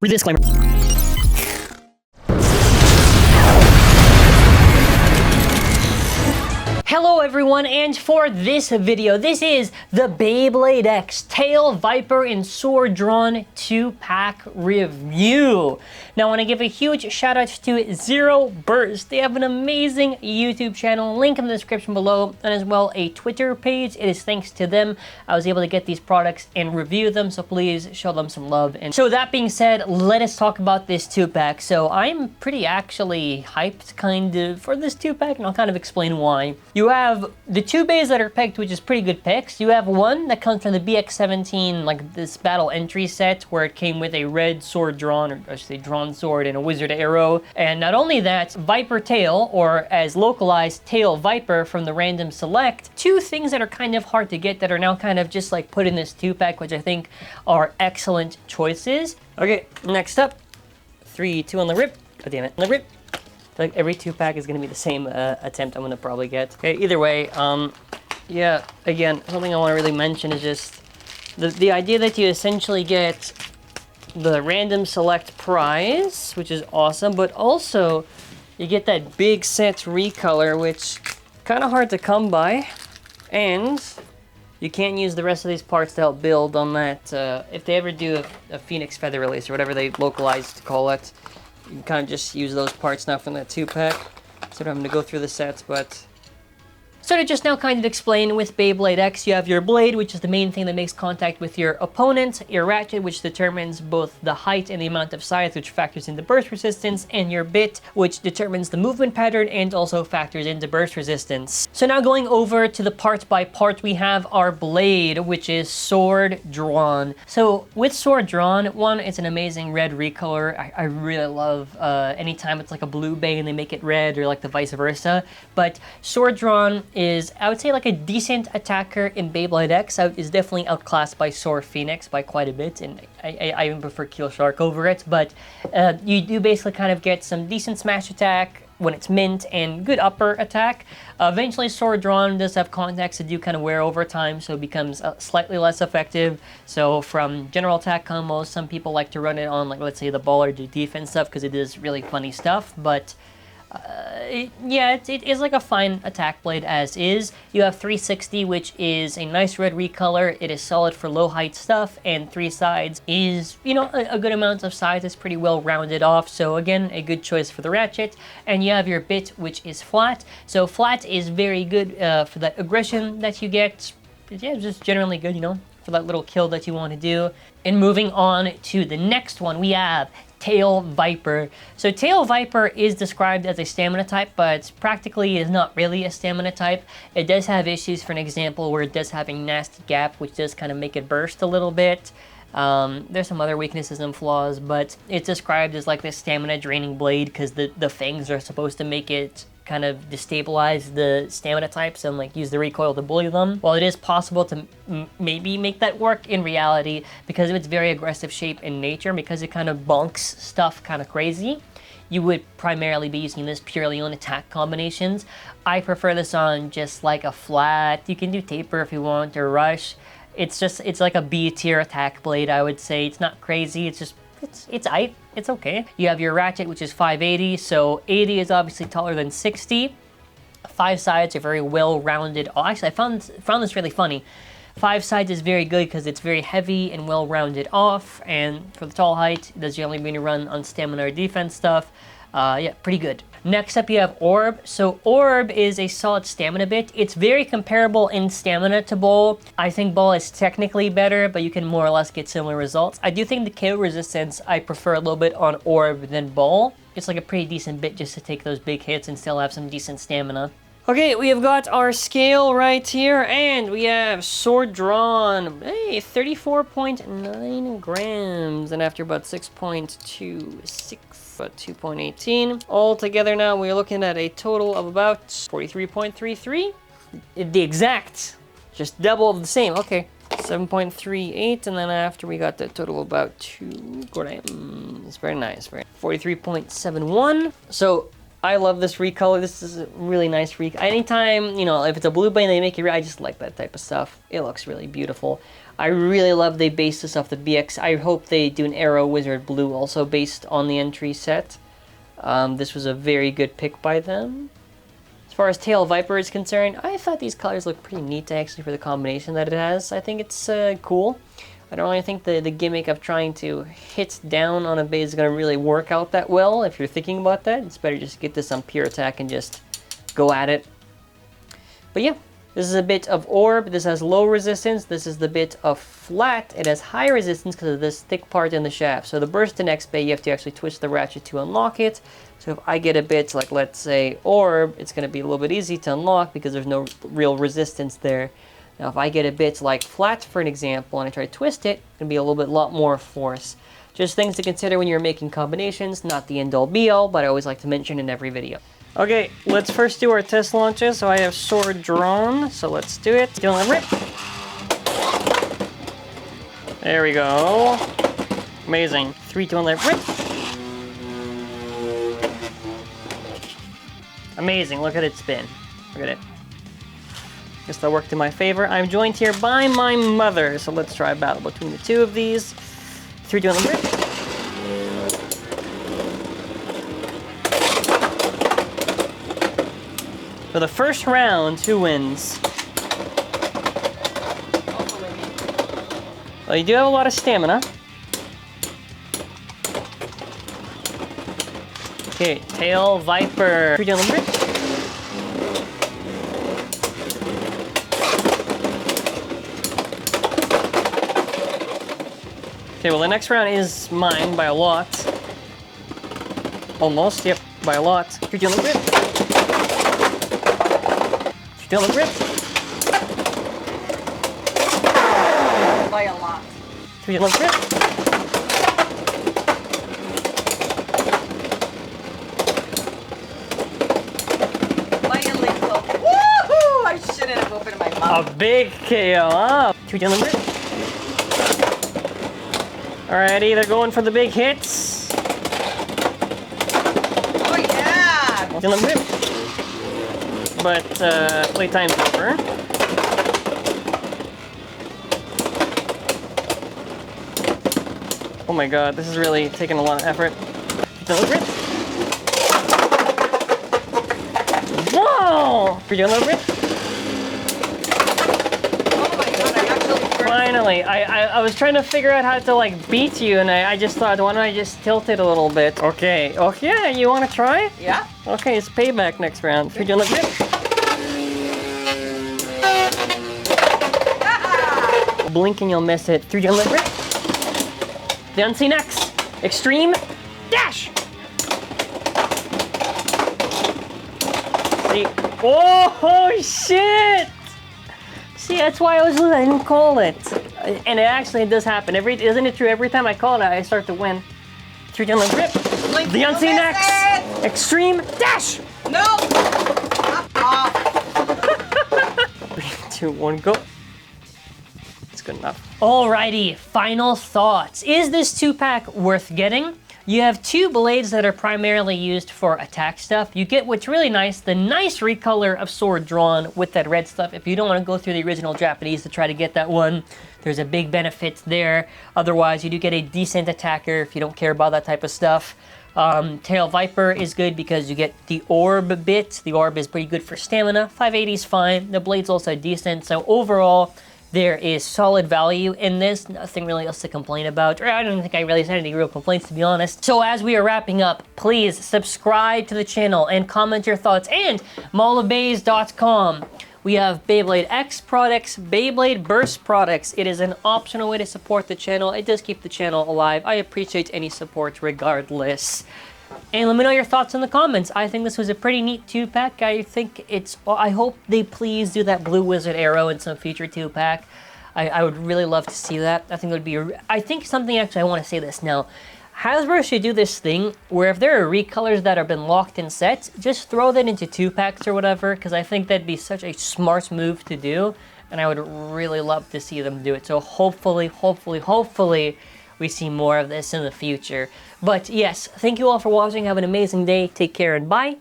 Read the disclaimer. Hello everyone, and for this video, this is the Beyblade X Tail Viper and Sword Drawn 2-pack review. Now I want to give a huge shout out to Zero Burst. They have an amazing YouTube channel, link in the description below, and as well a Twitter page. It is thanks to them I was able to get these products and review them, so please show them some love. And so that being said, let us talk about this 2-pack. So I'm pretty actually hyped kind of for this 2-pack, and I'll kind of explain why. You have the two bays that are picked, which is pretty good picks. You have one that comes from the BX17, like this battle entry set, where it came with a red sword drawn, or I should say drawn sword, and a wizard arrow. And not only that, Viper Tail, or as localized Tail Viper from the Random Select, two things that are kind of hard to get that are now kind of just like put in this 2-pack, which I think are excellent choices. Okay, next up, 3, 2 on the rip. Oh, damn it, on the rip. Like every 2-pack is going to be the same attempt I'm going to probably get. Okay, either way, yeah, again, something I want to really mention is just the idea that you essentially get the Random Select prize, which is awesome, but also you get that big set recolor, which kind of hard to come by, and you can't use the rest of these parts to help build on that. If they ever do a Phoenix Feather release, or whatever they localized to call it, you can kind of just use those parts now from that 2-pack. So I'm going to go through the sets, but so to just now kind of explain, with Beyblade X, you have your blade, which is the main thing that makes contact with your opponent, your ratchet, which determines both the height and the amount of size, which factors into burst resistance, and your bit, which determines the movement pattern and also factors into burst resistance. So now going over to the part by part, we have our blade, which is sword drawn. So with sword drawn, one, it's an amazing red recolor. I really love anytime it's like a blue bay and they make it red, or like the vice versa. But sword drawn is, I would say, like a decent attacker in Beyblade X. Is definitely outclassed by Sword Phoenix by quite a bit, and I even prefer Keel Shark over it. But you do basically kind of get some decent smash attack when it's mint, and good upper attack. Eventually, Sword Drawn does have contacts that do kind of wear over time, so it becomes slightly less effective. So from general attack combos, some people like to run it on, like, let's say the ball or the defense stuff, because it is really funny stuff, but it is like a fine attack blade as is. You have 360, which is a nice red recolor. It is solid for low height stuff, and 3 sides is, you know, a good amount of size. It's pretty well rounded off, so again, a good choice for the ratchet. And you have your bit, which is flat. So flat is very good for that aggression that you get. Yeah, it's just generally good, you know, for that little kill that you want to do. And moving on to the next one, we have Tail Viper. So Tail Viper is described as a stamina type, but practically is not really a stamina type. It does have issues, for an example, where it does have a nasty gap, which does kind of make it burst a little bit. There's some other weaknesses and flaws, but it's described as like this stamina draining blade because the fangs are supposed to make it kind of destabilize the stamina types and like use the recoil to bully them. While it is possible to maybe make that work in reality, because of its very aggressive shape in nature, because it kind of bonks stuff kind of crazy, you would primarily be using this purely on attack combinations. I prefer this on just like a flat. You can do taper if you want, or rush. It's like a B tier attack blade, I would say. It's not crazy, it's okay. You have your ratchet, which is 580, so 80 is obviously taller than 60. 5 sides are very well rounded. Oh, actually, I found this really funny. 5 sides is very good because it's very heavy and well rounded off, and for the tall height, it does generally mean you run on stamina or defense stuff. Yeah, pretty good. Next up, you have Orb. So Orb is a solid stamina bit. It's very comparable in stamina to Ball. I think Ball is technically better, but you can more or less get similar results. I do think the KO resistance I prefer a little bit on Orb than Ball. It's like a pretty decent bit just to take those big hits and still have some decent stamina. Okay, we have got our scale right here, and we have Sword Drawn. Hey, 34.9 grams, and after about 6.26, about 2.18. All together now, we're looking at a total of about 43.33. The exact, just double of the same. Okay, 7.38, and then after we got that total of about 2 grams. Very nice, very 43.71. So I love this recolor. This is a really nice recolor. Anytime, you know, if it's a blue bay and they make it red, I just like that type of stuff. It looks really beautiful. I really love they based this off the BX. I hope they do an Arrow Wizard Blue also based on the entry set. This was a very good pick by them. As far as Tail Viper is concerned, I thought these colors look pretty neat actually for the combination that it has. I think it's cool. I don't really think the gimmick of trying to hit down on a base is going to really work out that well. If you're thinking about that, it's better just get this on pure attack and just go at it. But yeah, this is a bit of Orb. This has low resistance. This is the bit of Flat. It has high resistance because of this thick part in the shaft. So the burst in X-Bay, you have to actually twist the ratchet to unlock it. So if I get a bit like, let's say, Orb, it's going to be a little bit easy to unlock because there's no real resistance there. Now if I get a bit like Flat, for an example, and I try to twist it, it's going to be a little bit more force. Just things to consider when you're making combinations, not the end-all be-all, but I always like to mention in every video. Okay, let's first do our test launches. So I have Sword drawn, so let's do it. Gonna rip. There we go. Amazing. 3, 2, 1, let rip. Amazing, look at it spin. Look at it. Guess that worked in my favor. I'm joined here by my mother, so let's try a battle between the two of these. 3, 2, 1, let rip. For the first round, who wins? Well, you do have a lot of stamina. Okay, Tail Viper. Okay, well, the next round is mine by a lot. Almost, yep, by a lot. You're dealing with it. Still a grip. By a lot. Still a grip. By a little. Woohoo! I shouldn't have opened my mouth. A big KO, huh? Still a grip. Alrighty, they're going for the big hits. Oh yeah! Still a grip. But playtime's over. Oh my god, this is really taking a lot of effort. Deliver it. Whoa! Deliver it. Oh my god, I actually... Finally, I was trying to figure out how to like beat you, and I just thought, why don't I just tilt it a little bit? Okay, yeah, you want to try? Yeah? Okay, it's payback next round. Deliver it. Blink and you'll miss it. 3 deliver it. The Unseen X. Extreme dash. See? Oh shit! See, that's why I didn't call it. And it does happen. Isn't it true? Every time I call it, I start to win. 3 deliver it. Blink, The Unseen X. it. Extreme dash. No! Off. 3, 2, 1, go. Good enough. Alrighty, final thoughts. Is this 2-pack worth getting? You have 2 blades that are primarily used for attack stuff. You get what's really nice, the nice recolor of Sword drawn with that red stuff. If you don't want to go through the original Japanese to try to get that one, there's a big benefit there. Otherwise, you do get a decent attacker if you don't care about that type of stuff. Tail Viper is good because you get the Orb bit. The Orb is pretty good for stamina. 580 is fine. The blade's also decent. So overall, there is solid value in this, nothing really else to complain about. Or I don't think I really had any real complaints, to be honest. So as we are wrapping up, please subscribe to the channel and comment your thoughts. And mallofbays.com. We have Beyblade X products, Beyblade Burst products. It is an optional way to support the channel. It does keep the channel alive. I appreciate any support regardless. And let me know your thoughts in the comments. I think this was a pretty neat 2-pack. I hope they please do that Blue Wizard Arrow in some future 2-pack. I would really love to see that. I think it would be, I want to say this now. Hasbro should do this thing where if there are recolors that have been locked in sets, just throw that into 2-packs or whatever, because I think that'd be such a smart move to do, and I would really love to see them do it. So hopefully, we see more of this in the future. But yes, thank you all for watching. Have an amazing day. Take care and bye.